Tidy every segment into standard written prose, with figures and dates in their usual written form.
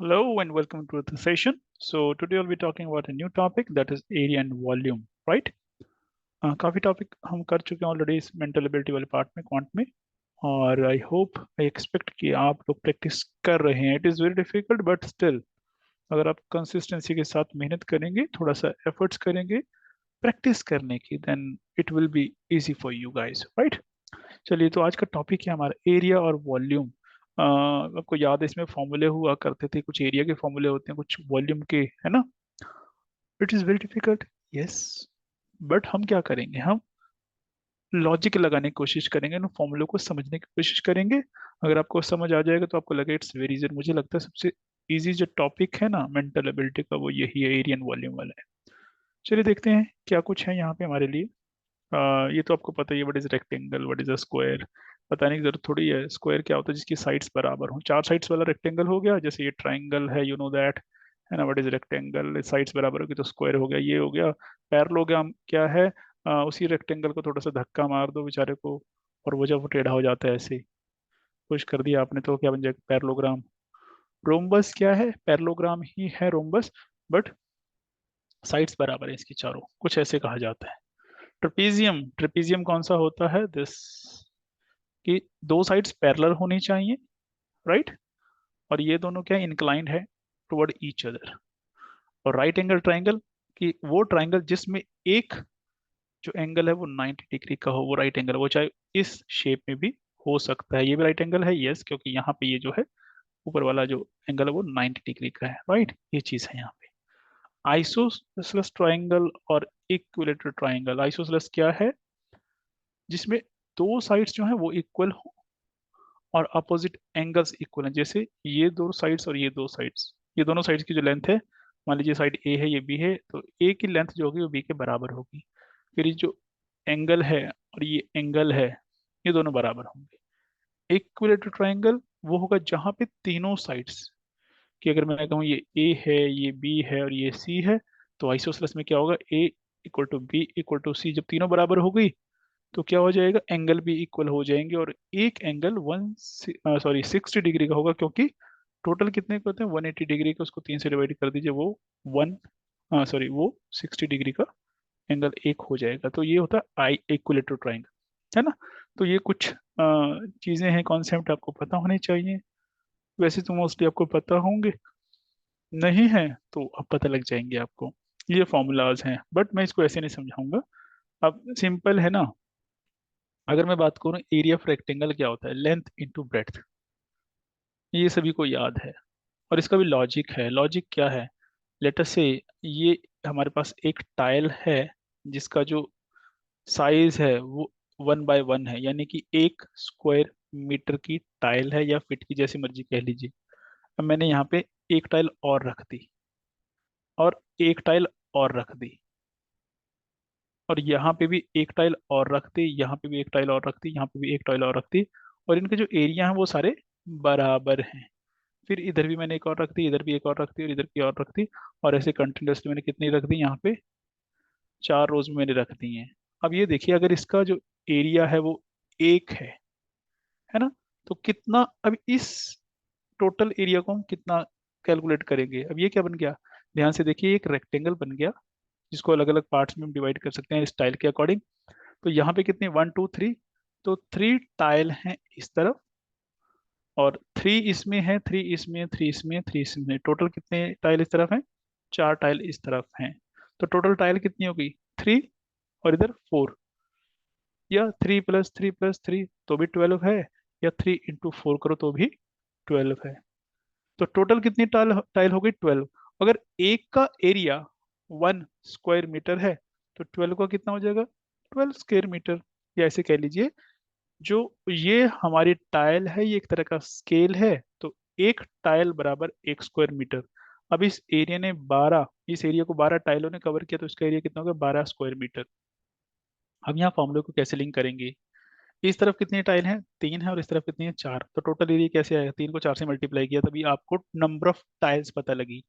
Hello and welcome to the session. So today we'll be talking about a new topic that is area and volume, right? काफी topic हम कर चुके हैं already इस mental ability वाले part में quant में और आई एक्सपेक्ट कि आप लोग प्रैक्टिस कर रहे हैं. It is very difficult but still अगर आप कंसिस्टेंसी के साथ मेहनत करेंगे, थोड़ा सा एफर्ट्स करेंगे प्रैक्टिस करने की, then it will be easy for you guys, right? चलिए, तो आज का टॉपिक है हमारा एरिया और वॉल्यूम. आपको याद है इसमें फॉर्मूले हुआ करते थे, कुछ एरिया के फॉर्मूले होते हैं, कुछ वॉल्यूम के, है ना? It is very difficult, yes, but हम क्या करेंगे, हम लॉजिक लगाने की कोशिश करेंगे, उन फॉर्मूलों को समझने की कोशिश करेंगे. अगर आपको समझ आ जाएगा तो आपको लगे इट्स वेरी इजी. मुझे लगता है सबसे इजी जो टॉपिक है ना मेंटल एबिलिटी का, वो यही है, एरिया एंड वॉल्यूम वाला है. चलिए देखते हैं क्या कुछ है यहाँ पे हमारे लिए. ये तो आपको पता ही है, what is rectangle, what is a square. बताने की जरूरत थोड़ी है. स्क्वायर क्या होता है? जिसकी साइड्स बराबर हो. चार साइड्स वाला रेक्टेंगल हो गया, जैसे ये ट्राइंगल है, यू नो दैट, है ना? व्हाट इज रेक्टेंगल, साइड्स बराबर होगी तो स्क्वायर हो गया, ये हो गया. पैरेललोग्राम क्या है? उसी रेक्टेंगल को थोड़ा सा धक्का मार दो बेचारे को, और वो जब वो टेढ़ा हो जाता है ऐसे पुश कर दिया आपने, तो क्या बन जाएगा? पैरेललोग्राम. रोम्बस क्या है? पैरेललोग्राम ही है रोम्बस, बट साइड्स बराबर है इसकी चारों, कुछ ऐसे कहा जाता है. ट्रेपीजियम, ट्रेपीजियम कौन सा होता है? दिस, कि दो साइड्स पैरेलल होनी चाहिए, राइट? और ये दोनों क्या इंक्लाइंड है टुवर्ड ईच अदर. और राइट एंगल ट्राइंगल, कि वो ट्राइंगल जिसमें एक जो एंगल है वो 90 डिग्री का हो, वो राइट एंगल, वो चाहे इस शेप में भी हो सकता है. ये भी राइट एंगल है, यस, क्योंकि यहाँ पे ये जो है ऊपर वाला जो एंगल है वो 90 डिग्री का है, राइट? ये चीज है यहाँ पे. आइसोसेलेस ट्राइंगल और इक्विलेटरल ट्राइंगल. आइसोसेलेस क्या है? जिसमें दो साइड्स जो है वो इक्वल हो और अपोजिट एंगल्स इक्वल हैं. जैसे ये दो साइड्स और ये दो साइड्स, ये दोनों साइड्स की जो लेंथ है, मान लीजिए साइड ए है, ये बी है, तो ए की लेंथ जो होगी वो बी के बराबर होगी. फिर ये जो एंगल है और ये एंगल है, ये दोनों बराबर होंगे. इक्विलेटरल ट्राइंगल वो होगा जहां पे तीनों साइड्स, कि अगर मैं कहूँ ये ए है, ये बी है और ये सी है, तो आइसोसेलेस में क्या होगा? A equal to B equal to C. जब तीनों बराबर हो गई तो क्या हो जाएगा? एंगल भी इक्वल हो जाएंगे, और एक एंगल 60 डिग्री का होगा, क्योंकि टोटल कितने के होते हैं? 180 डिग्री का. उसको तीन से डिवाइड कर दीजिए, वो वन वो 60 डिग्री का एंगल एक हो जाएगा. तो ये होता है आई इक्विलेटरल ट्राइंगल, है ना? तो ये कुछ चीजें हैं, कॉन्सेप्ट आपको पता होने चाहिए. वैसे तो मोस्टली आपको पता होंगे, नहीं है तो अब पता लग जाएंगे आपको. ये फॉर्मूलाज हैं, बट मैं इसको ऐसे नहीं समझाऊंगा. अब सिंपल है ना. अगर मैं बात करूं एरिया ऑफ रेक्टेंगल क्या होता है? Length into breadth. ये सभी को याद है, और इसका भी लॉजिक है. लॉजिक क्या है? लेट अस से ये हमारे पास एक टाइल है जिसका जो साइज है वो 1 बाय 1 है, यानी कि 1 स्क्वायर मीटर की टाइल है, या फिट की, जैसी मर्जी कह लीजिए. अब मैंने यहाँ पे एक टाइल और रख दी, और एक टाइल और रख दी, और यहाँ पे भी एक टाइल और रख दी, यहाँ पे भी एक टाइल और रख दी, यहाँ पे भी एक टाइल और रख दी, और इनके जो एरिया हैं वो सारे बराबर हैं. फिर इधर भी मैंने एक और रख दी, इधर भी एक और रख दी, और इधर की और रख दी, और ऐसे कंटिन्यूसली मैंने कितनी रख दी? यहाँ पे चार रोज में मैंने रख दी हैं. अब ये देखिए, अगर इसका जो एरिया है वो एक है ना? तो कितना, अब इस टोटल एरिया को हम कितना कैलकुलेट करेंगे? अब ये क्या बन गया? ध्यान से देखिए, एक रेक्टेंगल बन गया जिसको अलग अलग पार्ट्स में हम डिवाइड कर सकते हैं स्टाइल के अकॉर्डिंग. तो यहाँ पे कितने? 1 2 3. तो 3 टाइल हैं इस तरफ, और 3 इसमें है, 3 इसमें, 3 इसमें, 3 इसमें. टोटल कितने टाइल इस तरफ हैं? 4 टाइल इस तरफ हैं. तो टोटल टाइल कितनी होगी? 3, और इधर 4. या 3 + 3 + 3 तो भी 12 है, या 3 × 4 करो तो भी 12 है. तो टोटल कितनी टाइल टाइल हो गई? 12. अगर एक का एरिया 1 स्क्वायर मीटर है, तो 12 का कितना हो जाएगा? 12 स्क्वायर मीटर. या ऐसे कह लीजिए, जो ये हमारी टाइल है ये एक तरह का स्केल है, तो एक टाइल बराबर 1 स्क्वायर मीटर. अब इस एरिया को 12 टाइलों ने कवर किया, तो इसका एरिया कितना होगा? 12 स्क्वायर मीटर. हम यहाँ फॉर्मूले को कैसे लिंक करेंगे? इस तरफ कितनी टाइल है? 3 है, और इस तरफ कितनी है? 4. तो टोटल एरिया कैसे आएगा? 3 को 4 से मल्टीप्लाई किया तभी आपको नंबर ऑफ टाइल्स पता लगी.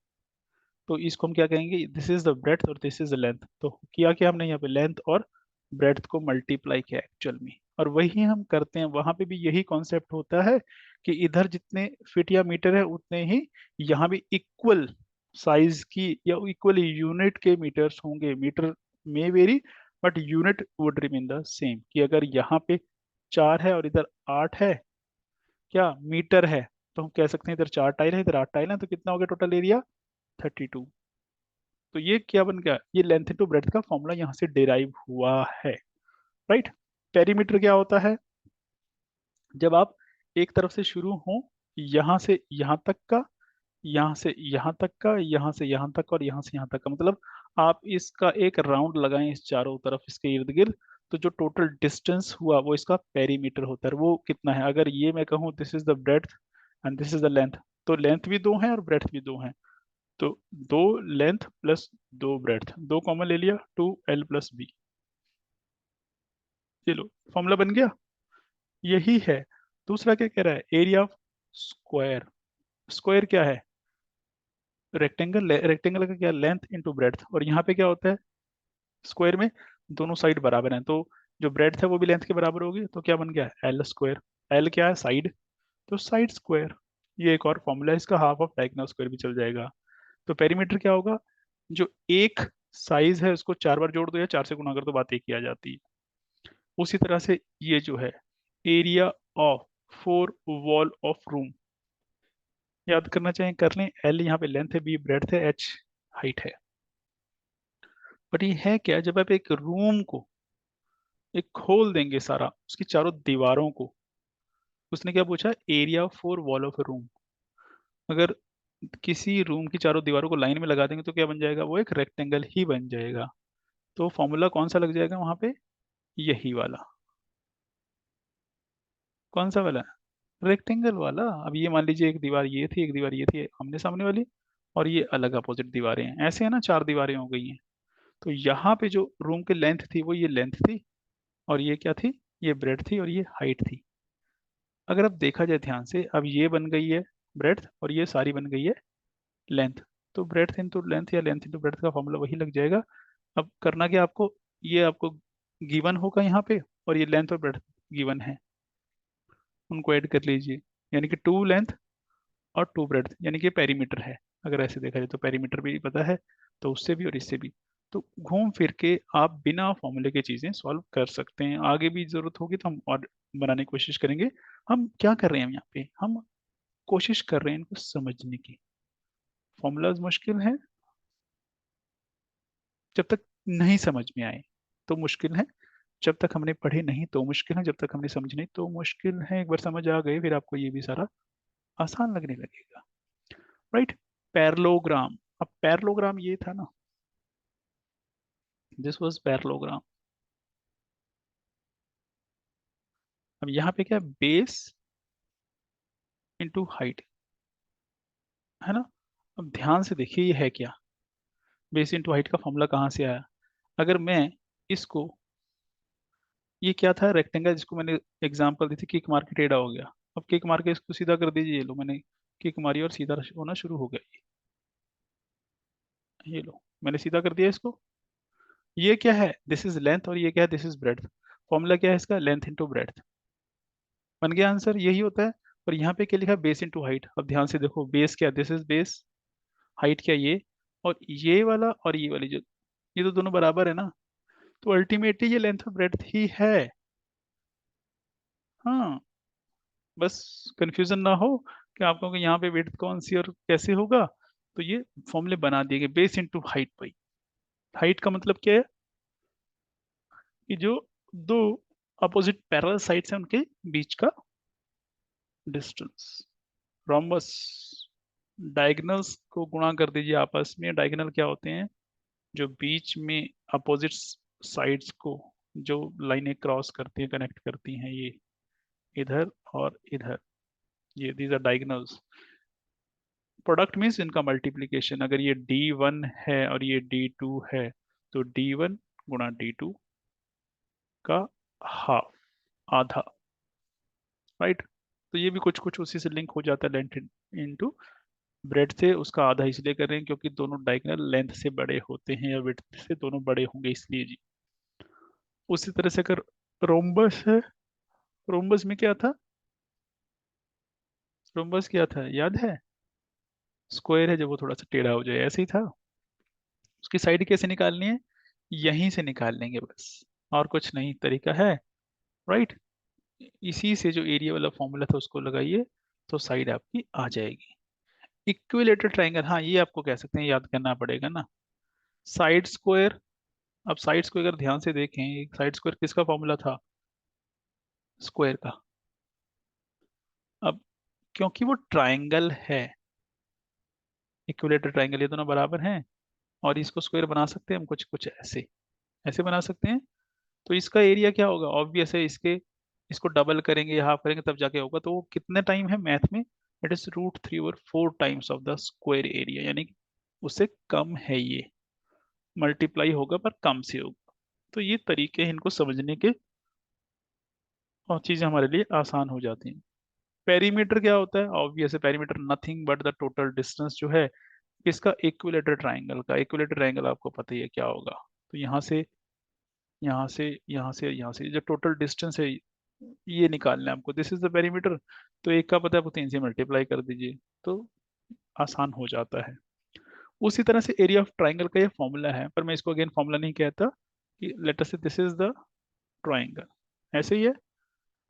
तो इसको हम क्या कहेंगे? दिस इज द ब्रेड्थ और दिस इज द लेंथ. तो किया क्या हमने यहाँ पे? लेंथ और ब्रेड्थ को मल्टीप्लाई किया एक्चुअल में. और वही हम करते हैं वहां पे भी यही कॉन्सेप्ट होता है कि इधर जितने फीट या मीटर है उतने ही यहाँ भी इक्वल साइज की या इक्वल यूनिट के मीटर्स होंगे। मीटर में very but unit would remain the same. कि अगर यहाँ पे 4 है और इधर 8 है, क्या मीटर है, तो हम कह सकते हैं इधर 4 टाइल है इधर 8 टाइल है, तो कितना हो गया टोटल एरिया 32। तो ये क्या बन गया, ये लेंथ इनटू ब्रेड्थ का फॉर्मूला यहाँ से डिराइव हुआ है। राइट। पेरीमीटर क्या होता है, जब आप एक तरफ से शुरू हो, यहाँ से यहाँ तक का, यहाँ से यहाँ तक का, यहाँ से यहाँ तक और यहाँ से यहाँ तक का, मतलब आप इसका एक राउंड लगाएं इस चारों तरफ इसके इर्द गिर्द, तो जो टोटल डिस्टेंस हुआ वो इसका पेरीमीटर होता है। वो कितना है, अगर ये मैं कहूँ this is the breadth and this is the length, तो लेंथ भी दो है और ब्रेड्थ भी दो है, तो दो लेंथ प्लस दो ब्रेड्थ, दो कॉमन ले लिया, 2L+B। ये लो फॉर्मूला बन गया। यही है। दूसरा क्या कह रहा है, एरिया ऑफ स्क्वायर। स्क्वायर क्या है, रेक्टेंगल। रेक्टेंगल का क्या, लेंथ इंटू ब्रेड्थ, और यहाँ पे क्या होता है स्क्वायर में दोनों साइड बराबर हैं, तो जो ब्रेड्थ है वो भी लेंथ के बराबर होगी, तो क्या बन गया L²। एल क्या है, साइड, तो साइड स्क्वायर। ये एक और फॉर्मूला है इसका, हाफ ऑफ डायगोनल स्क्वायर भी चल जाएगा। तो पेरीमीटर क्या होगा, जो एक साइज है उसको 4 बार जोड़ दो या 4 से गुणा कर दो, बात एक ही आ जाती है। उसी तरह से ये जो है area of 4 wall of room, याद करना चाहें कर लें। एल यहाँ पे लेंथ है, बी ब्रेड्थ है, एच हाइट है। बट ये है क्या, जब आप एक रूम को एक खोल देंगे सारा उसकी चारों दीवारों को, उसने क्या पूछा, area for wall of A room. अगर किसी रूम की चारों दीवारों को लाइन में लगा देंगे तो क्या बन जाएगा, वो एक रेक्टेंगल ही बन जाएगा। तो फॉर्मूला कौन सा लग जाएगा वहां पे, यही वाला। कौन सा वाला, रेक्टेंगल वाला। अब ये मान लीजिए एक दीवार ये थी, एक दीवार ये थी आमने सामने वाली, और ये अलग अपोजिट दीवारें हैं, ऐसे है ना, 4 दीवारें हो गई हैं। तो यहाँ पे जो रूम की लेंथ थी वो ये लेंथ थी, और ये क्या थी, ये ब्रेड थी और ये हाइट थी। अगर अब देखा जाए ध्यान से, अब ये बन गई है ब्रेड्थ और ये सारी बन गई है लेंथ। तो ब्रेड्थ इंटू लेंथ या लेंथ इंटू ब्रेड्थ का फॉर्मूला वही लग जाएगा। अब करना क्या आपको, ये आपको गिवन होगा यहाँ पे, और ये लेंथ और ब्रेड्थ गिवन है, उनको ऐड कर लीजिए, यानी कि 2 लेंथ और 2 ब्रेड्थ, यानी कि पेरीमीटर है। अगर ऐसे देखा जाए तो पेरीमीटर भी पता है, तो उससे भी और इससे भी। तो घूम फिर के आप बिना फॉर्मूले के चीजें सॉल्व कर सकते हैं। आगे भी जरूरत होगी तो हम और बनाने की कोशिश करेंगे। हम क्या कर रहे हैं यहाँ पे, हम कोशिश कर रहे हैं इनको समझने की। फॉर्मूलाज मुश्किल है, जब तक नहीं समझ में आए तो मुश्किल है, जब तक हमने पढ़े नहीं तो मुश्किल है, जब तक हमने समझे नहीं तो मुश्किल है। एक बार समझ आ गए फिर आपको ये भी सारा आसान लगने लगेगा। राइट। पैरेललोग्राम। अब पैरेललोग्राम ये था ना, दिस वाज पैरेललोग्राम। अब यहाँ पे क्या, बेस इंटू हाइट, है ना। अब ध्यान से देखिए ये है क्या, बेस इंटू हाइट का फॉर्मूला कहाँ से आया। अगर मैं इसको, ये क्या था, रेक्टेंगल जिसको मैंने एग्जांपल दी थी, किक मार के टेढ़ा हो गया। अब किक मार के इसको सीधा कर दीजिए, ये लो मैंने किक मारी और सीधा होना शुरू हो गया। ये लो मैंने सीधा कर दिया इसको। ये क्या है, दिस इज लेंथ, और ये क्या है, दिस इज ब्रेड्थ। फॉर्मूला क्या है इसका, लेंथ इंटू ब्रेड्थ। बन गया आंसर, यही होता है। और यहाँ पे क्या लिखा, बेस इंटू हाइट। अब ध्यान से देखो, बेस क्या, दिस इज बेस, हाइट क्या ये, और ये वाला और ये वाली जो, ये तो दोनों बराबर है ना, तो अल्टीमेटली ये लेंथ और ब्रेड्थ ही है। हाँ, बस कंफ्यूजन ना हो कि आप कहोगे यहाँ पे विड्थ कौन सी और कैसे होगा। तो ये फॉर्मूले बना दिए गए, बेस इंटू हाइट भाई। हाइट का मतलब क्या है, कि जो दो अपोजिट पैरेलल साइड्स हैं उनके बीच का डिस्टेंस। रोम्बस, डायगोनल्स को गुणा कर दीजिए आपस में। डायगोनल क्या होते हैं, जो बीच में अपोजिट साइड्स को जो लाइनें क्रॉस करती हैं, कनेक्ट करती हैं, ये इधर और इधर, ये these are diagonals. Product means इनका मल्टीप्लीकेशन। अगर ये D1 है और ये D2 है, तो D1 गुणा D2 का हाफ, आधा। राइट। तो ये भी कुछ कुछ उसी से लिंक हो जाता है, लेंथ इनटू ब्रेड से। उसका आधा इसलिए कर रहे हैं क्योंकि दोनों डायगोनल लेंथ से बड़े होते हैं या विड्थ से दोनों बड़े होंगे, इसलिए जी। उसी तरह से अगर रोम्बस है, रोम्बस में क्या था? रोम्बस क्या था याद है? स्क्वायर है जब वो थोड़ा सा टेढ़ा हो जाए, ऐसे ही था। उसकी साइड कैसे निकालनी है? यहीं से निकाल लेंगे बस, और कुछ नहीं तरीका है। राइट। इसी से जो एरिया वाला फॉर्मूला था उसको लगाइए, तो साइड आपकी आ जाएगी। इक्विलेटरल ट्राइंगल, हाँ ये आपको कह सकते हैं, याद करना पड़ेगा ना। साइड स्क्वायर, अब साइड्स को अगर ध्यान से देखें, साइड स्क्वायर किसका फॉर्मूला था? स्क्वायर का। अब क्योंकि वो ट्राइंगल है, इक्विलेटरल ट्राइंगल, ये दोनों बराबर हैं, और इसको स्क्वायर बना सकते हैं हम कुछ कुछ ऐसे, ऐसे बना सकते हैं। तो इसका एरिया क्या होगा? ऑब्वियस है, इसके इसको डबल करेंगे, हाफ करेंगे, तब जाके होगा। तो वो कितने टाइम है मैथ में? It is √3/4 of the square area, यानी कि उससे कम है ये। मल्टीप्लाई होगा पर कम से होगा। तो ये तरीके हैं इनको समझने के, और चीजें हमारे लिए आसान हो जाती हैं। पेरीमीटर क्या होता है? ऑब्वियस है, perimeter nothing but the total distance जो है इसका इक्विलेटरल ट्राइंगल का। इक्विलेटरल ट्राइंगल आपको पता ही है क्या होगा। तो यहाँ से, यहाँ से, यहाँ से, यहाँ से जो टोटल डिस्टेंस है ये निकालना है आपको। This is the perimeter. तो एक का पता है, आपको 3 से मल्टीप्लाई कर दीजिए, तो आसान हो जाता है। उसी तरह से एरिया ऑफ ट्राइंगल का ये फॉर्मूला है, पर मैं इसको अगेन फॉर्मूला नहीं कहता, कि लेट अस से दिस इज द ट्राइंगल, ऐसे ही है।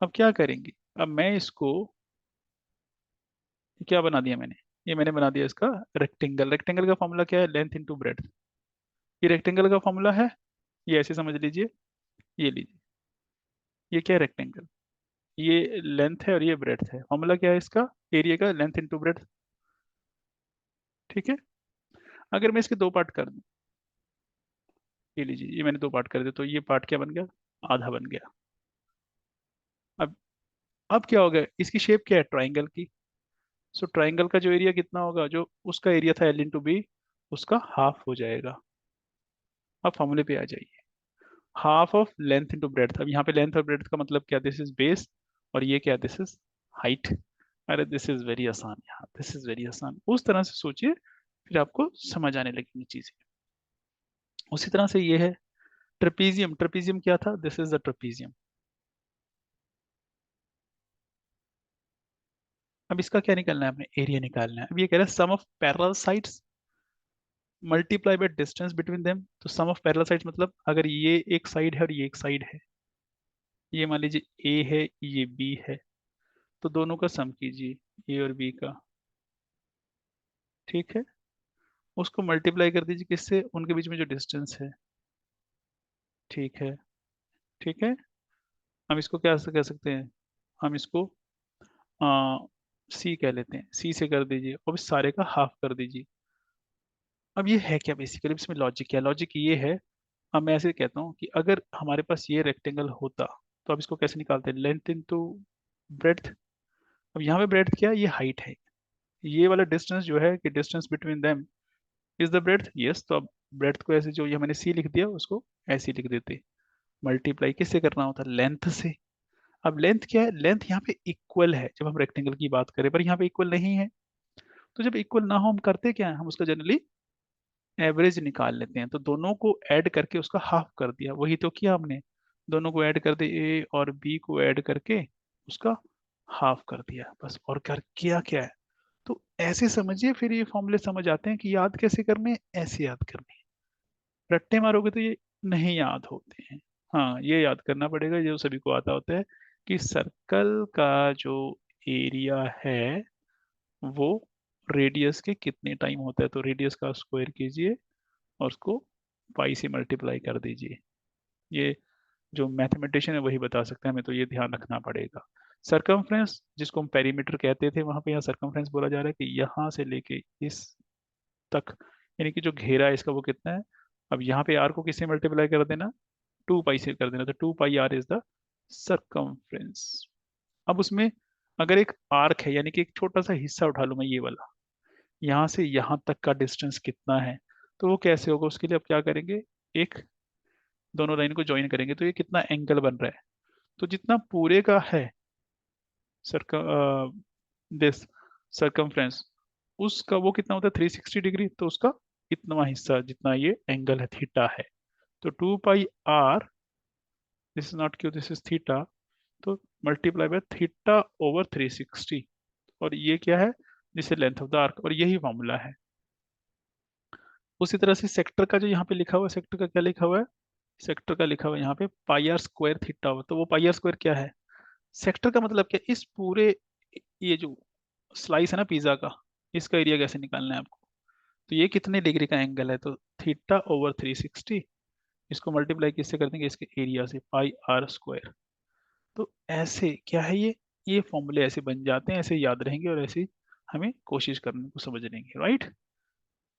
अब क्या करेंगे? अब मैं इसको क्या बना दिया मैंने? ये मैंने बना दिया इसका रेक्टेंगल। रेक्टेंगल का फॉर्मूला क्या है? Length into breadth. ये रेक्टेंगल का फॉर्मूला है, ये ऐसे समझ लीजिए। ये लीजिए, ये क्या है? रेक्टेंगल। ये लेंथ है और ये ब्रेड्थ है। फॉर्मूला क्या है इसका? एरिया का लेंथ इंटू ब्रेड्थ। ठीक है। अगर मैं इसके दो पार्ट कर दूं, ये लीजिए, ये मैंने दो पार्ट कर दिया, तो ये पार्ट क्या बन गया? आधा बन गया। अब अब क्या हो गया? इसकी शेप क्या है? ट्राइंगल की। सो ट्राइंगल का जो एरिया कितना होगा? जो उसका एरिया था L/B, उसका हाफ हो जाएगा। अब फॉर्मूले पे आ जाइए। Half of length into breadth. अब यहाँ पे लेंथ और ब्रेड्थ का मतलब क्या? दिस इज बेस, और ये क्या? This is height. अरे दिस इज वेरी आसान यार, दिस इज वेरी आसान। उस तरह से सोचिए, फिर आपको समझ आने लगेंगी चीजें। उसी तरह से ये है ट्रेपीजियम। ट्रेपीजियम क्या था? This is the trapezium. अब इसका क्या निकालना है? आपने एरिया निकालना है। अब ये कह रहा है sum of parallel sides multiply by distance between them. तो सम ऑफ पैरेलल साइड्स मतलब अगर ये एक साइड है और ये एक साइड है, ये मान लीजिए ए है, ये बी है, तो दोनों का सम कीजिए, ए और बी का। ठीक है। उसको मल्टीप्लाई कर दीजिए किससे? उनके बीच में जो डिस्टेंस है। ठीक है। ठीक है। हम इसको क्या कह सकते हैं? हम इसको आ, सी कह लेते हैं। सी से कर दीजिए, और इस सारे का हाफ कर दीजिए। अब ये है क्या बेसिकली? इसमें लॉजिक क्या है? लॉजिक ये है, अब मैं ऐसे कहता हूँ कि अगर हमारे पास ये रेक्टेंगल होता, तो अब इसको कैसे निकालते हैं? Length into breadth. अब यहाँ पे ब्रेड्थ क्या है? ये हाइट है। ये वाला डिस्टेंस जो है, कि distance between them is the breadth. Yes, तो अब ब्रेड्थ को ऐसे, जो ये मैंने सी लिख दिया उसको ऐसे ही लिख देते। मल्टीप्लाई किससे करना होता? लेंथ से। अब लेंथ क्या है? लेंथ यहाँ पे इक्वल है जब हम रेक्टेंगल की बात करें, पर यहाँ पे इक्वल नहीं है। तो जब इक्वल ना हो, हम करते क्या है? हम उसका जनरली एवरेज निकाल लेते हैं। तो दोनों को ऐड करके उसका हाफ कर दिया, वही तो किया हमने। दोनों को ऐड कर दिया, ए और बी को ऐड करके उसका हाफ कर दिया बस। और कर किया क्या है? तो ऐसे समझिए, फिर ये फॉर्मूले समझ आते हैं कि याद कैसे करने हैं, ऐसे याद करने हैं। रट्टे मारोगे तो ये नहीं याद होते हैं। हाँ, ये याद करना पड़ेगा, जो सभी को आता होता है, कि सर्कल का जो एरिया है वो रेडियस के कितने टाइम होता है। तो रेडियस का स्क्वायर कीजिए और उसको पाई से मल्टीप्लाई कर दीजिए। ये जो मैथमेटिशियन है वही बता सकते हैं, हमें तो ये ध्यान रखना पड़ेगा। सरकमफ्रेंस जिसको हम पेरीमीटर कहते थे, वहां पे यहाँ सरकमफ्रेंस बोला जा रहा है कि यहाँ से लेके इस तक, यानी कि जो घेरा है इसका वो कितना है। अब यहाँ पे आर को किससे मल्टीप्लाई कर देना? 2 पाई से कर देना। तो 2 pi are is the circumference. अब उसमें अगर एक आर्क है, यानी कि एक छोटा सा हिस्सा उठा लूं मैं, ये वाला, यहाँ से यहाँ तक का डिस्टेंस कितना है? तो वो कैसे होगा? उसके लिए अब क्या करेंगे? एक, दोनों लाइन को ज्वाइन करेंगे, तो ये कितना एंगल बन रहा है? तो जितना पूरे का है सरकम दिस सरकमफ्रेंस, उसका वो कितना होता है? 360 डिग्री। तो उसका इतना हिस्सा जितना ये एंगल है, थीटा है। तो 2 pi R, this is not Q, this is theta, तो मल्टीप्लाई बाय थीटा ओवर 360, और ये क्या है, जिसे लेंथ ऑफ द आर्क, और यही फॉर्मूला है। उसी तरह से सेक्टर का जो यहाँ पे लिखा हुआ है, सेक्टर का क्या लिखा हुआ है, सेक्टर का लिखा हुआ है यहाँ पे पाई आर स्क्वायर थीटा हुआ, तो वो पाई आर स्क्वायर क्या है, सेक्टर का मतलब क्या, इस पूरे ये जो स्लाइस है ना पिज्जा का, इसका एरिया कैसे निकालना है आपको। तो ये कितने डिग्री का एंगल है, तो थीटा ओवर 360, इसको मल्टीप्लाई किससे कर देंगे, इसके एरिया से, पाई आर स्क्वायर। तो ऐसे क्या है ये फॉर्मूले ऐसे बन जाते हैं, ऐसे याद रहेंगे, और ऐसे हमें कोशिश करने को समझने की, राइट।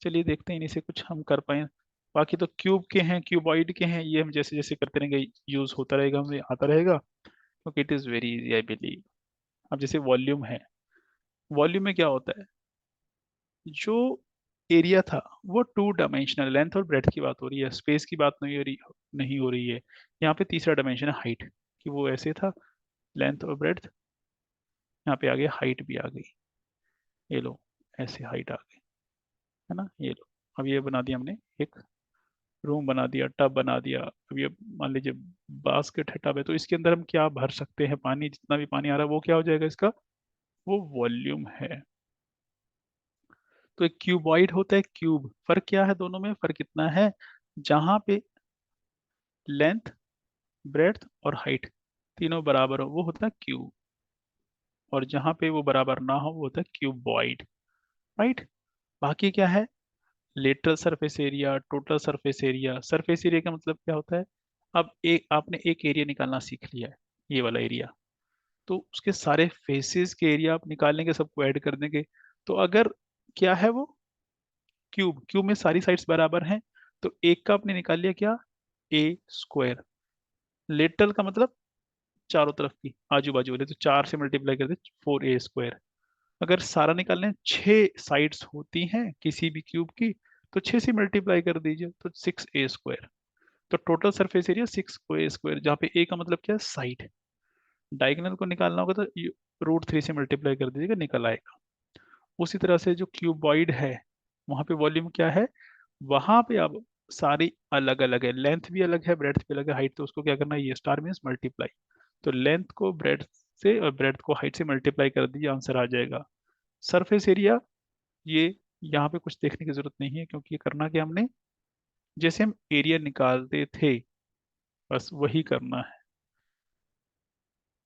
चलिए देखते हैं इन्हीं से कुछ हम कर पाए। बाकी तो क्यूब के हैं, क्यूबॉइड के हैं, ये हम जैसे जैसे करते रहेंगे यूज होता रहेगा, हमें आता रहेगा, क्योंकि it is very easy I believe. अब जैसे वॉल्यूम है, वॉल्यूम में क्या होता है, जो एरिया था वो टू डायमेंशनल, लेंथ और ब्रेड्थ की बात हो रही है, स्पेस की बात नहीं हो रही है। यहाँ पे तीसरा डायमेंशन है हाइट, कि वो ऐसे था, लेंथ और ब्रेड्थ, यहाँ पे आ गया हाइट भी आ गई, ये लो ऐसे हाइट आ गई, है ना, ये लो। अब ये बना दिया हमने, एक रूम बना दिया, टब बना दिया। अब ये मान लीजिए बास्केट है, टब है, तो इसके अंदर हम क्या भर सकते हैं, पानी, जितना भी पानी आ रहा है वो क्या हो जाएगा इसका, वो वॉल्यूम है। तो एक क्यूबॉइड होता है क्यूब, फर्क क्या है दोनों में, फर्क इतना है, जहां पे लेंथ, ब्रेड्थ और हाइट तीनों बराबर हो वो होता है क्यूब, और जहां पे वो बराबर ना हो वो होता है क्यूबॉइड, राइट। बाकी क्या है, lateral surface area, total surface area. Surface area का मतलब क्या होता है, अब एक आपने एक एरिया निकालना सीख लिया है, ये वाला एरिया, तो उसके सारे फेसेस के एरिया आप निकालेंगे, सबको ऐड कर देंगे। तो अगर क्या है वो क्यूब, क्यूब में सारी साइड्स बराबर हैं, तो एक का आपने निकाल लिया क्या, ए स्क्वायर। लेटरल का मतलब चारों तरफ की, आजू बाजू वाले, तो चार से मल्टीप्लाई कर दे, 4a स्क्वायर। अगर सारा निकालने, छह साइड्स होती हैं किसी भी क्यूब की, तो छह से मल्टीप्लाई कर दीजिए, तो 6a स्क्वायर। तो total surface area 6a square, जहाँ पे ए का मतलब क्या है, साइड। डायगोनल को निकालना होगा तो √3 से मल्टीप्लाई कर दीजिएगा, निकल आएगा। उसी तरह से जो क्यूबॉइड है, वहां पे वॉल्यूम क्या है, वहां पे अब सारी अलग अलग है, लेंथ भी अलग है, ब्रेड्थ भी अलग है, हाइट, तो उसको क्या करना है, ये स्टार मीन्स मल्टीप्लाई। तो लेंथ को ब्रेड्थ से और ब्रेड्थ को हाइट से मल्टीप्लाई कर दीजिए, आंसर आ जाएगा। सरफेस एरिया, ये यहाँ पे कुछ देखने की जरूरत नहीं है, क्योंकि ये करना क्या हमने, जैसे हम एरिया निकालते थे, बस वही करना है,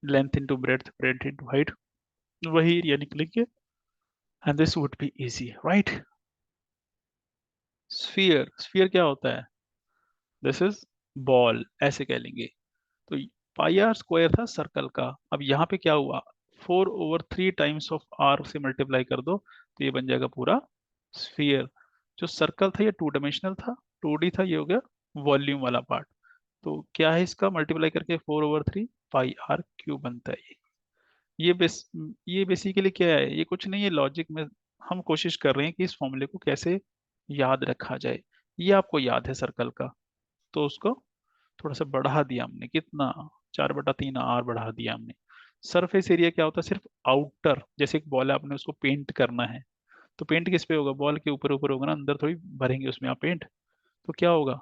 length into breadth, breadth into height, वही एरिया निकलेंगे, and this would be easy, right. Sphere, sphere क्या होता है, दिस इज बॉल, ऐसे कह लेंगे। तो पाई आर स्क्वायर था सर्कल का, अब यहाँ पे क्या हुआ, 4/3 टाइम्स ऑफ आर से मल्टीप्लाई कर दो, तो ये बन जाएगा पूरा स्फीयर। जो सर्कल था ये टू डायमेंशनल था, 2D था, ये हो गया वॉल्यूम वाला पार्ट। तो क्या है इसका मल्टीप्लाई करके, 4/3 पाई आर क्यूब बनता है ये बेस ये बेसिकली क्या है, ये कुछ नहीं है, लॉजिक में हम कोशिश कर रहे हैं कि इस फॉर्मूले को कैसे याद रखा जाए। ये आपको याद है सर्कल का, तो उसको थोड़ा सा बढ़ा दिया हमने, कितना, 4/3 आर बढ़ा दिया हमने। सरफेस एरिया क्या होता है, सिर्फ आउटर, जैसे एक बॉल है, आपने उसको पेंट करना है, तो पेंट किस पे होगा, बॉल के ऊपर ऊपर होगा ना, अंदर थोड़ी भरेंगे उसमें आप पेंट। तो क्या होगा,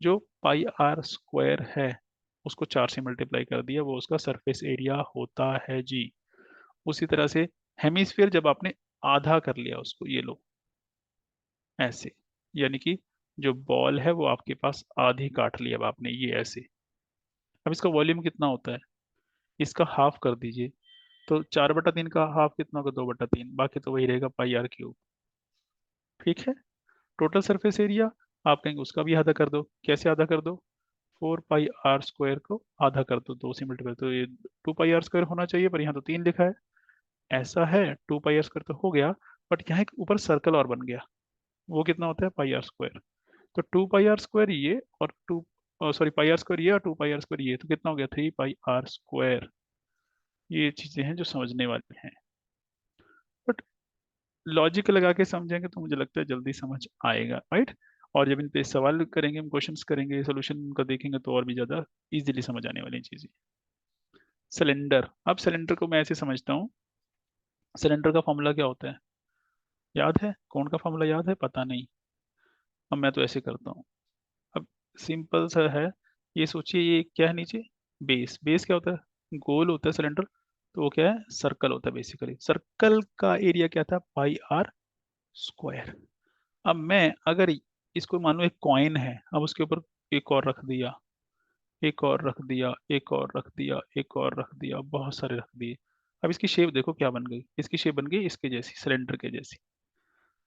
जो पाई आर स्क्वायर है उसको 4 से मल्टीप्लाई कर दिया, वो उसका सरफेस एरिया होता है जी। उसी तरह से हेमिस्फीयर, जब आपने आधा कर लिया उसको, ये लो ऐसे, यानी कि जो बॉल है वो आपके पास आधी काट लिया अब आपने, ये ऐसे। अब इसका वॉल्यूम कितना होता है, इसका हाफ कर दीजिए, तो 4/3 का हाफ कितना होगा, 2/3, बाकी तो वही रहेगा पाई आर क्यूब, ठीक है। टोटल सरफेस एरिया, आप कहेंगे उसका भी आधा कर दो, कैसे आधा कर दो, 4 पाई आर स्क्वायर को आधा कर दो, 2 से मल्टीप्लाई, तो ये 2 पाई आर स्क्वायर होना चाहिए, पर यहाँ तो 3 लिखा है, ऐसा है। 2 पाई आर स्क्वायर तो हो गया, बट यहाँ एक ऊपर सर्कल और बन गया, वो कितना होता है, पाई आर स्क्वायर। तो 2 पाई आर स्क्वायर ये, और two, sorry, pi r square ये और 2 पाई आर स्क्वायर ये, तो कितना हो गया, 3 पाई आर स्क्वायर। ये चीजें हैं जो समझने वाली हैं, बट लॉजिक लगा के समझेंगे तो मुझे लगता है जल्दी समझ आएगा, राइट। और जब इन पे सवाल करेंगे, हम क्वेश्चंस करेंगे, सोल्यूशन उनका देखेंगे, तो और भी ज्यादा इजीली समझ आने वाली चीजें। सिलेंडर, अब सिलेंडर को मैं ऐसे समझता हूँ, सिलेंडर का फॉर्मूला क्या होता है, याद है, कौन का फॉर्मूला याद है, पता नहीं। अब मैं तो ऐसे करता हूँ, अब सिंपल सा है, ये सोचिए, ये क्या है नीचे, बेस, बेस क्या होता है, गोल होता है सिलेंडर, तो वो क्या है, सर्कल होता है बेसिकली। सर्कल का एरिया क्या था, पाई आर स्क्वायर। अब मैं अगर इसको मान लो एक कॉइन है, अब उसके ऊपर एक और रख दिया, एक और रख दिया, एक और रख दिया, एक और रख दिया, बहुत सारे रख दिए। अब इसकी शेप देखो क्या बन गई, इसकी शेप बन गई इसके जैसी, सिलेंडर के जैसी।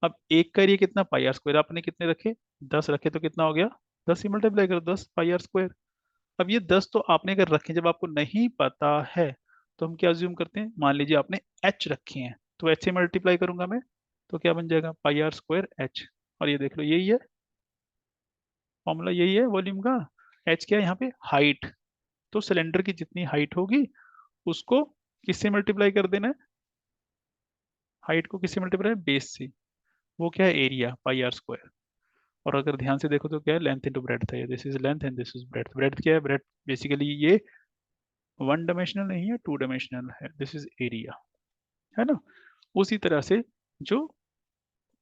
अब एक का एरिया कितना, पाई आर स्क्वायर। आपने कितने रखे, 10 रखे, तो कितना हो गया, 10 ही मल्टीप्लाई करो, 10 पाई आर स्क्वायर। अब ये 10 तो आपने अगर रखे, जब आपको नहीं पता है तो हम क्या अज्यूम करते हैं, मान लीजिए आपने एच रखे हैं, तो एच से मल्टीप्लाई करूंगा मैं, तो क्या बन जाएगा, पाई आर स्क्वायर एच। और ये देख लो यही है फॉर्मूला, यही है वॉल्यूम का। एच क्या है यहाँ पे, हाइट। तो सिलेंडर की जितनी हाइट होगी उसको किससे मल्टीप्लाई कर देना है, हाइट को किससे मल्टीप्लाई, बेस से। वो क्या है, एरिया, पाई आर स्क्वायर। और अगर ध्यान से देखो तो क्या है, लेंथ इंटू ब्रेड्थ है, this is length and this is breadth. Breadth क्या है, ब्रेड्थ बेसिकली ये वन डायमेंशनल नहीं है, टू डायमेंशनल है, दिस इज एरिया, है ना। उसी तरह से जो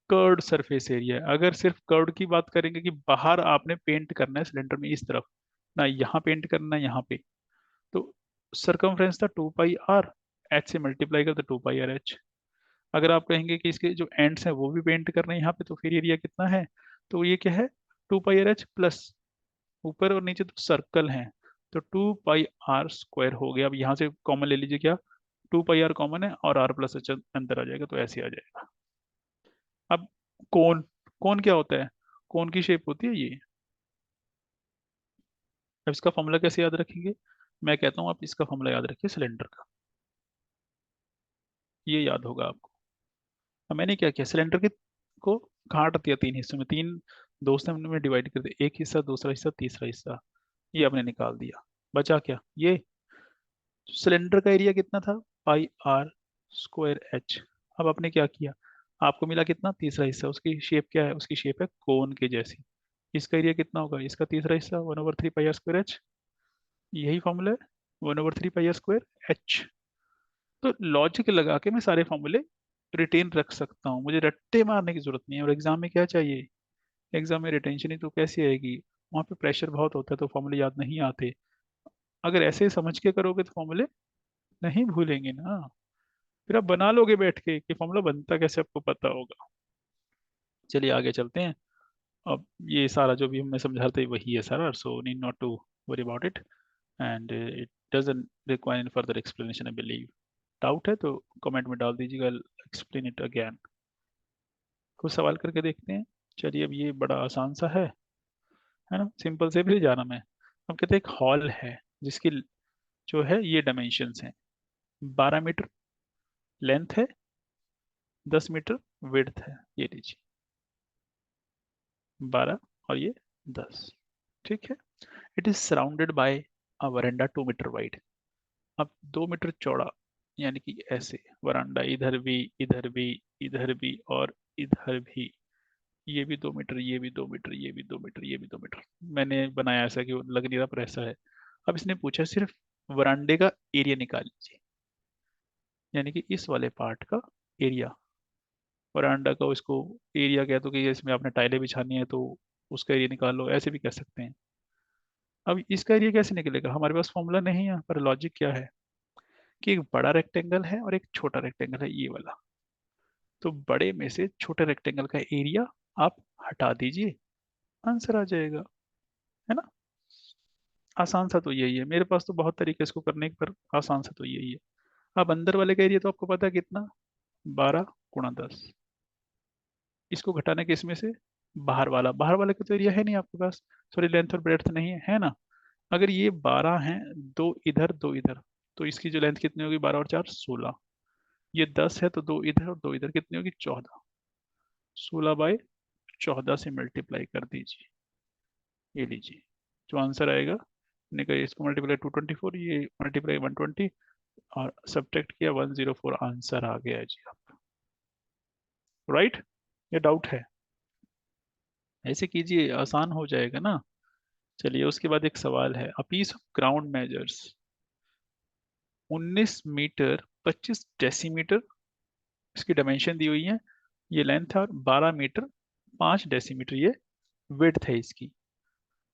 कर्ड सरफेस एरिया है, अगर सिर्फ कर्ड की बात करेंगे कि बाहर आपने पेंट करना है सिलेंडर में इस तरफ, ना यहाँ पेंट करना है यहाँ पे, तो सरकमफ्रेंस था 2 पाई आर, एच से मल्टीप्लाई करते 2 पाई आर एच। अगर आप कहेंगे कि इसके जो एंड्स हैं वो भी पेंट करना है यहाँ पे, तो फिर एरिया कितना है, तो ये क्या है, 2 पाई आर एच प्लस ऊपर और नीचे तो सर्कल हैं, तो 2 पाई आर स्क्वायर हो गया। अब यहाँ से कॉमन ले लीजिए, क्या 2 पाई आर कॉमन है और आर प्लस एच अंदर आ जाएगा, तो ऐसे आ जाएगा। अब कोन, कोन क्या होता है, कोन की शेप होती है ये। अब इसका फॉर्मूला कैसे याद रखेंगे, मैं कहता हूँ आप इसका फॉर्मूला याद रखिए सिलेंडर का, ये याद होगा आपको। अब मैंने क्या किया, सिलेंडर के को काट दिया तीन हिस्सों में, तीन दोस्त में डिवाइड कर दिया, एक हिस्सा, दूसरा हिस्सा, तीसरा हिस्सा, ये आपने निकाल दिया। बचा क्या, ये सिलेंडर का एरिया कितना था, पाई आर स्क्वायर एच। अब आपने क्या किया, आपको मिला कितना, तीसरा हिस्सा, उसकी शेप क्या है, उसकी शेप है कोन के जैसी। इसका एरिया कितना होगा, इसका तीसरा हिस्सा 1/3 पाई आर स्क्वायर एच, यही फॉर्मूला है, 1/3 पाई आर स्क्वायर एच। तो लॉजिक लगा के मैं सारे फॉर्मूले रिटेन रख सकता हूँ, मुझे रट्टे मारने की जरूरत नहीं है। और एग्जाम में क्या चाहिए, एग्जाम में रिटेंशन ही तो कैसी आएगी, वहाँ पे प्रेशर बहुत होता है तो फॉर्मूले याद नहीं आते। अगर ऐसे समझ के करोगे तो फॉर्मूले नहीं भूलेंगे ना, फिर आप बना लोगे बैठ के कि फॉर्मूला बनता कैसे आपको पता होगा। चलिए आगे चलते हैं। अब ये सारा जो भी हमें समझा रहे थे वही है सारा, so need not to worry about it, and it doesn't require further explanation I believe. Doubt है तो कमेंट में डाल दीजिएगा, एक्सप्लेन इट अगेन। कुछ सवाल करके देखते हैं। चलिए अब ये बड़ा आसान सा है ना, सिंपल से भी जाना मैं। हम कहते हैं एक हॉल है जिसकी जो है ये डायमेंशंस हैं, 12 मीटर लेंथ है, 10 मीटर विड्थ है, ये लीजिए 12 और ये 10, ठीक है। It is surrounded by a veranda 2 metre wide. अब 2 मीटर चौड़ा, यानी कि ऐसे वरांडा, इधर भी, इधर भी, इधर भी और इधर भी, ये भी 2 मीटर, ये भी 2 मीटर, ये भी 2 मीटर, ये भी 2 मीटर। मैंने बनाया ऐसा कि वो लग नहीं रहा पर ऐसा है। अब इसने पूछा सिर्फ वरांडे का एरिया निकाल लीजिए, यानी कि इस वाले पार्ट का एरिया, वरांडा का इसको एरिया कह दो कि इसमें आपने टाइलें बिछानी है तो उसका एरिया निकाल लो, ऐसे भी कह सकते हैं। अब इसका एरिया कैसे निकलेगा, हमारे पास फॉर्मूला नहीं है, पर लॉजिक क्या है कि एक बड़ा रेक्टेंगल है और एक छोटा रेक्टेंगल है, ये वाला। तो बड़े में से छोटे रेक्टेंगल का एरिया आप हटा दीजिए, आंसर आ जाएगा, है ना। आसान सा तो यही है, मेरे पास तो बहुत तरीके इसको करने के, पर आसान सा तो यही है। अब अंदर वाले का एरिया तो आपको पता है कितना, 12 × 10। इसको घटाने के इसमें से बाहर वाला, बाहर वाले का तो एरिया है नहीं आपके पास, सॉरी लेंथ और ब्रेड्थ नहीं है, है ना। अगर ये 12 हैं, दो इधर दो इधर, तो इसकी जो लेंथ कितनी होगी, 12 और 4 16। ये 10 है तो दो इधर और दो इधर, कितनी होगी 14। 16/14 से मल्टीप्लाई कर दीजिए, ये लीजिए जो आंसर आएगा। निकल इसको मल्टीप्लाई 224, ये मल्टीप्लाई 120 और सब्ट्रैक्ट किया 104, आंसर आ गया जी आपका, राइट। ये डाउट है, ऐसे कीजिए आसान हो जाएगा ना। चलिए उसके बाद एक सवाल है, a piece of ground measures 19 metre 25 decimetre, इसकी डायमेंशन दी हुई है, ये लेंथ है, और 12 मीटर 5 डेसीमीटर ये विड्थ है इसकी।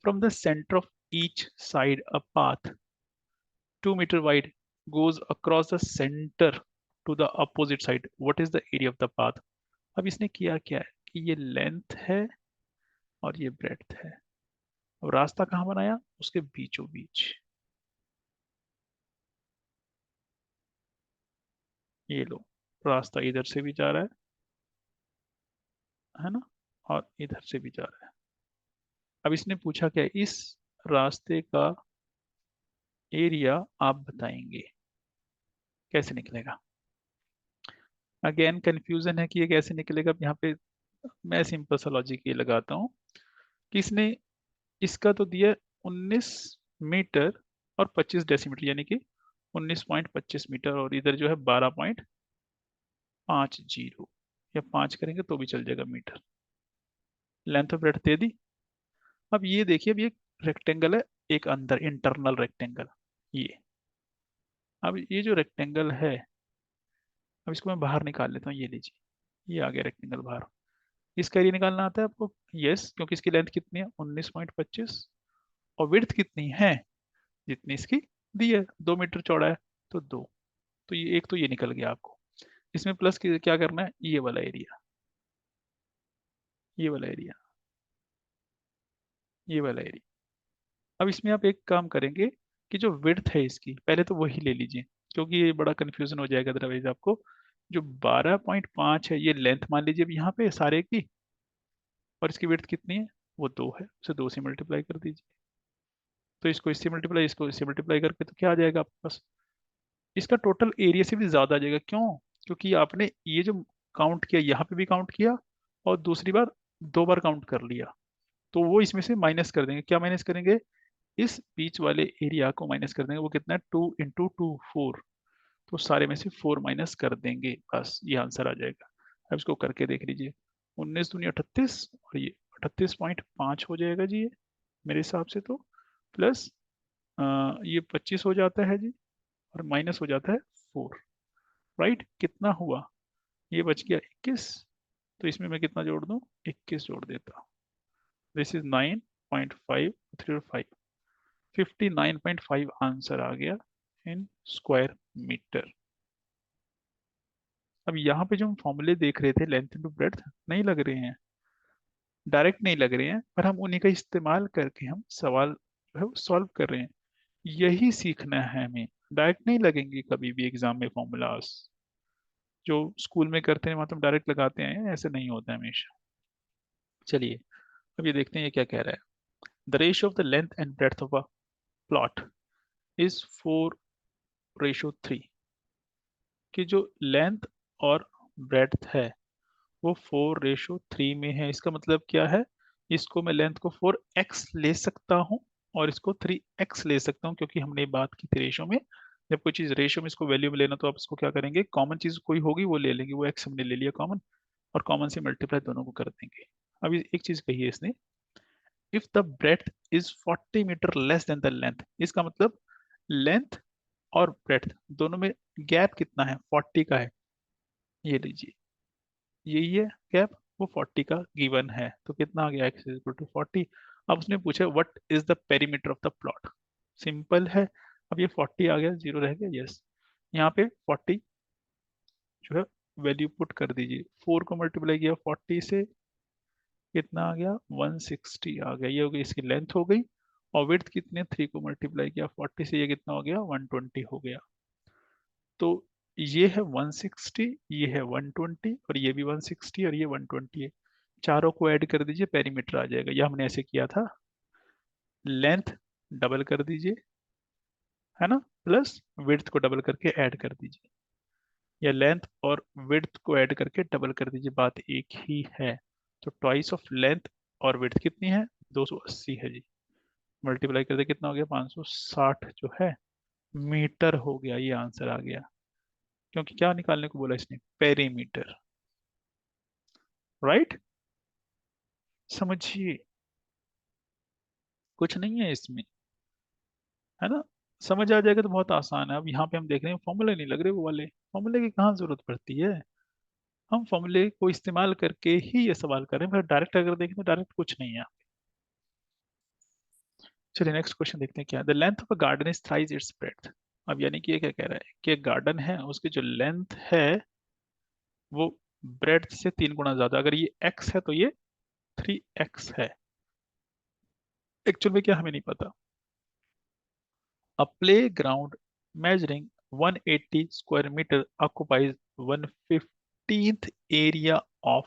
From the centre of each side a path 2 metre wide goes across the center to the opposite side, what is the area of the path? अब इसने किया क्या है कि ये लेंथ है और ये ब्रेड्थ है, अब रास्ता कहाँ बनाया, उसके बीचों बीच। ये लो, रास्ता इधर से भी जा रहा है ना, और इधर से भी जा रहा है। अब इसने पूछा क्या, इस रास्ते का एरिया आप बताएंगे, कैसे निकलेगा। अगेन कंफ्यूजन है कि ये कैसे निकलेगा। अब यहाँ पे मैं सिंपल सा लॉजिक ये लगाता हूँ कि इसने इसका तो दिया 19 मीटर और 25 डेसीमीटर, यानी कि 19.25 मीटर, और इधर जो है 12.50, या 5 करेंगे तो भी चल जाएगा मीटर। लेंथ ऑफ ब्रेड्थ दे दी। अब ये देखिए, अब ये रेक्टेंगल है, एक अंदर इंटरनल रेक्टेंगल, ये अब ये जो रेक्टेंगल है, अब इसको मैं बाहर निकाल लेता हूँ, ये लीजिए, ये आ गया रेक्टेंगल बाहर। इसका एरिया निकालना आता है आपको, यस, क्योंकि इसकी लेंथ कितनी है 19.25, और विड्थ कितनी है जितनी इसकी दी है, 2 मीटर चौड़ा है, तो 2, तो ये एक तो ये निकल गया आपको। इसमें प्लस क्या करना है, ये वाला एरिया, ये वाला एरिया, ये वाला एरिया। अब इसमें आप एक काम करेंगे कि जो विड्थ है इसकी पहले तो वही ले लीजिए, क्योंकि ये बड़ा कंफ्यूजन हो जाएगा अदरवाइज आपको। जो 12.5 है ये लेंथ मान लीजिए अब यहाँ पे सारे की, और इसकी विड्थ कितनी है, वो 2 है, उसे 2 से मल्टीप्लाई कर दीजिए। तो इसको इससे मल्टीप्लाई, इसको इससे मल्टीप्लाई करके तो क्या आ जाएगा आपके पास, इसका टोटल एरिया से भी ज्यादा आ जाएगा। क्यों, क्योंकि आपने ये जो काउंट किया यहाँ पे भी काउंट किया, और दूसरी बार 2 बार काउंट कर लिया, तो वो इसमें से माइनस कर देंगे। क्या माइनस करेंगे, इस बीच वाले एरिया को माइनस कर देंगे। वो कितना है, 2 × 2 4, तो सारे में से 4 माइनस कर देंगे, बस ये आंसर आ जाएगा। अब इसको करके देख लीजिए, 19 दूनी 38, और ये 38.5 हो जाएगा जी, ये मेरे हिसाब से तो, प्लस ये 25 हो जाता है जी, और माइनस हो जाता है 4, राइट। कितना हुआ, ये बच गया 21, तो इसमें मैं कितना जोड़ दूं, 21 जोड़ देता हूँ। दिस इज 9.5 3 और 5, 59.5 आंसर आ गया इन स्क्वायर मीटर। अब यहाँ पे जो हम फॉर्मूले देख रहे थे लेंथ इनटू ब्रेड्थ, नहीं लग रहे हैं, डायरेक्ट नहीं लग रहे हैं, पर हम उन्हीं का इस्तेमाल करके हम सवाल जो है वो सॉल्व कर रहे हैं। यही सीखना है हमें, डायरेक्ट नहीं लगेंगे कभी भी एग्जाम में फॉर्मूलाज। जो स्कूल में करते हैं वहां तो हम डायरेक्ट लगाते हैं, ऐसे नहीं होता है हमेशा। चलिए अब ये देखते हैं ये क्या कह रहा है। The ratio of the length and breadth of a plot is 4:3, कि जो लेंथ और ब्रेड्थ है वो 4:3 में है। इसका मतलब क्या है, इसको मैं लेंथ को 4x ले सकता हूँ, और इसको 3x ले सकता हूँ, क्योंकि हमने बात की थी रेशो में। जब कोई चीज रेशो में इसको वैल्यू में लेना, तो आप इसको क्या करेंगे, कॉमन चीज कोई होगी वो ले लेंगे, वो x हमने ले लिया कॉमन, और कॉमन से मल्टीप्लाई दोनों को कर देंगे। अब एक चीज कही है इसने, if the breadth is 40 metre less than the length, इसका मतलब लेंथ और ब्रेथ दोनों में गैप कितना है, 40 का है। ये लीजिए, यही है गैप, वो 40 का गिवन है, तो कितना आ गया, x इज इक्वल टू 40। अब उसने पूछा what is the perimeter of the plot, simple है। अब ये 40 आ गया, जीरो रह गया, यस, यहाँ पे 40 जो है वैल्यू पुट कर दीजिए। 4 को मल्टीप्लाई किया 40 से, कितना आ गया, 160 आ गया। ये हो गई इसकी लेंथ हो गई, और विड्थ कितने, 3 को मल्टीप्लाई किया 40 से, ये कितना हो गया, 120 हो गया। तो ये है 160, ये है 120, और ये भी 160, और ये 120 है। चारों को ऐड कर दीजिए, पेरीमीटर आ जाएगा। यह हमने ऐसे किया था, लेंथ डबल कर दीजिए, है ना, प्लस विड्थ को डबल करके ऐड कर दीजिए, या लेंथ और विड्थ को ऐड करके डबल कर दीजिए, बात एक ही है। तो ट्वाइस ऑफ लेंथ और विड्थ कितनी है, 280 है जी। मल्टीप्लाई कर दे, कितना हो गया, 560 जो है मीटर हो गया। ये आंसर आ गया, क्योंकि क्या निकालने को बोला इसने, पेरीमीटर, राइट। समझिए, कुछ नहीं है इसमें, है ना। समझ आ जाएगा तो बहुत आसान है। अब यहाँ पे हम देख रहे हैं फॉर्मूले नहीं लग रहे, वो वाले फॉर्मूले की कहाँ जरूरत पड़ती है। हम फॉर्मूले को इस्तेमाल करके ही ये सवाल करें, फिर डायरेक्ट अगर देखें तो डायरेक्ट कुछ नहीं है। चलिए नेक्स्ट क्वेश्चन देखते हैं क्या, the length of a garden is thrice it's breadth. अब यानी कि ये क्या कह रहा है कि गार्डन है उसकी जो लेंथ है वो ब्रेड्थ से 3 गुना ज्यादा, अगर ये x है तो ये 3x है। एक्चुअल में क्या हमें नहीं पता। A playground measuring 180 square meter occupies 1/15th area of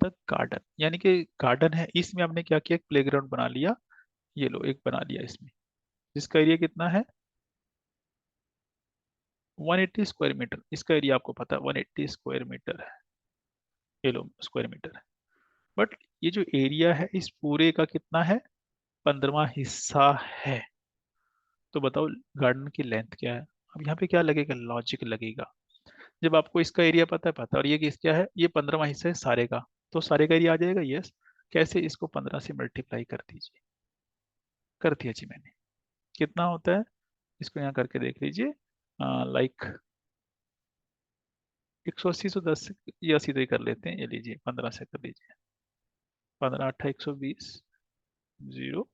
the garden। यानी कि गार्डन है, इसमें हमने क्या किया, एक प्लेग्राउंड बना लिया। ये लो एक बना लिया इसमें, जिसका एरिया कितना है 180 स्क्वायर मीटर। इसका एरिया आपको पता है 180 स्क्वायर मीटर है, ये लो स्क्वायर मीटर है। बट ये जो एरिया है इस पूरे का कितना है, 15वां हिस्सा है। तो बताओ गार्डन की लेंथ क्या है। अब यहाँ पे क्या लगेगा, लॉजिक लगेगा। जब आपको इसका एरिया पता है और ये किस क्या है, ये 15वां हिस्सा है सारे का, तो सारे का एरिया आ जाएगा। यस, कैसे, इसको 15 से मल्टीप्लाई कर दीजिए। कर दिया जी मैंने। कितना होता है, इसको यहाँ करके देख लीजिए। लाइक 180 से 10 या सीधे ही कर लेते हैं, ये लीजिए 15 से कर लीजिए। 15 8 120, 0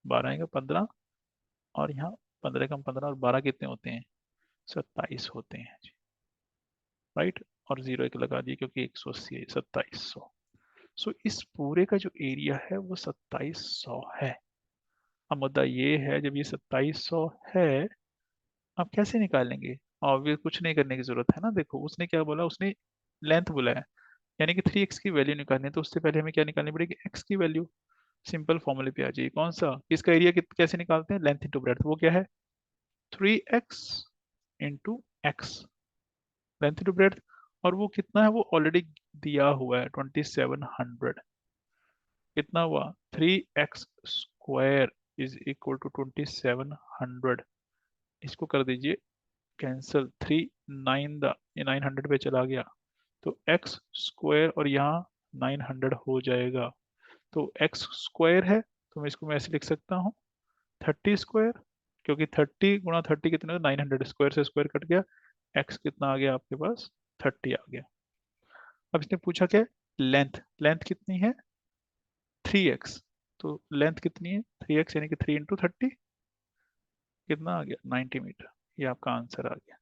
12 आएगा 15, और यहाँ 15 कम 15 और 12 कितने होते हैं, 27 होते हैं जी। राइट, और 0 एक लगा दिए क्योंकि 180 है, 2700। सो इस पूरे का जो एरिया है वो 2700 है। अब मुद्दा ये है, जब ये 2700 है, आप कैसे निकालेंगे। ऑब्वियस कुछ नहीं करने की जरूरत है ना। देखो उसने क्या बोला, उसने लेंथ बोला है, यानी कि 3x की वैल्यू निकालनी है, तो उससे पहले हमें क्या निकालनी पड़ेगी, x की वैल्यू। सिंपल फॉर्मूले पे आ जाइए, कौन सा, इसका एरिया कैसे निकालते हैं, लेंथ इंटू ब्रेड्थ। वो क्या है 3x into x, length into breadth. और वो कितना है, वो ऑलरेडी दिया हुआ है 2700। कितना हुआ 3x square is equal to 2700। इसको कर दीजिए कैंसिल, 3 9 ये 900 पे चला गया, तो x स्क्वायर और यहाँ 900 हो जाएगा। तो x स्क्वायर है तो मैं इसको मैं ऐसे लिख सकता हूँ 30 स्क्वायर, क्योंकि 30 × 30 कितना, 900 स्क्वायर से स्क्वायर कट गया, x कितना आ गया आपके पास 30 आ गया। अब इसने पूछा क्या, लेंथ, लेंथ कितनी है 3x, तो लेंथ कितनी है 3x यानी कि 3 × 30 कितना आ गया 90 मीटर। ये आपका आंसर आ गया।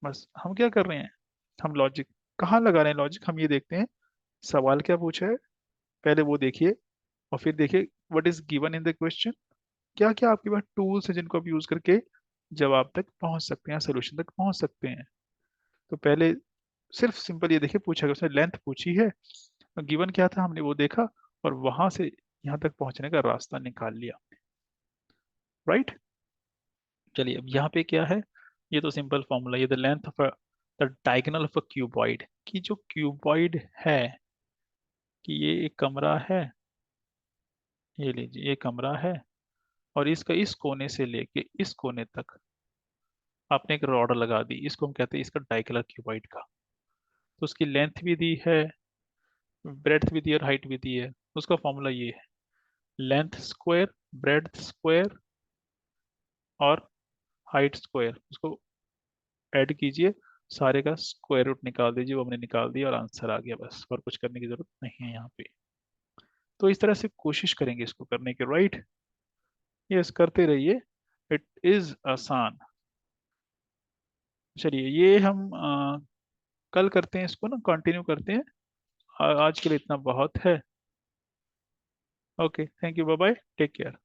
बस हम क्या कर रहे हैं, हम लॉजिक कहाँ लगा रहे हैं, लॉजिक हम ये देखते हैं सवाल क्या पूछा है, पहले वो देखिए और फिर देखिए what is given in the question. क्या क्या आपके पास टूल्स हैं जिनको आप यूज करके जवाब तक पहुंच सकते हैं, सोल्यूशन तक पहुंच सकते हैं। तो पहले सिर्फ सिंपल ये देखिए, पूछा गया उसने लेंथ पूछी है, गिवन क्या था हमने वो देखा, और वहां से यहाँ तक पहुंचने का रास्ता निकाल लिया। राइट, चलिए अब यहाँ पे क्या है, ये तो सिंपल फॉर्मूला, ये the length of the diagonal of a cuboid, कि जो क्यूबॉइड है, कि ये एक कमरा है, ये लीजिए ये कमरा है, और इसका इस कोने से लेके इस कोने तक आपने एक रॉड लगा दी, इसको हम कहते हैं इसका डायगोनल क्यूबॉइड का। तो उसकी लेंथ भी दी है, ब्रेड्थ भी दी है और हाइट भी दी है। उसका फॉर्मूला ये है, लेंथ स्क्वायर ब्रेड्थ स्क्वायर और हाइट स्क्वायर, उसको ऐड कीजिए, सारे का स्क्वायर रूट निकाल दीजिए। वो हमने निकाल दिया और आंसर आ गया, बस और कुछ करने की जरूरत नहीं है यहाँ पे। तो इस तरह से कोशिश करेंगे इसको करने की। राइट, यस करते रहिए, इट इज आसान। चलिए ये हम कल करते हैं, इसको ना कंटिन्यू करते हैं। आज के लिए इतना बहुत है। Okay, thank you, bye bye, take care.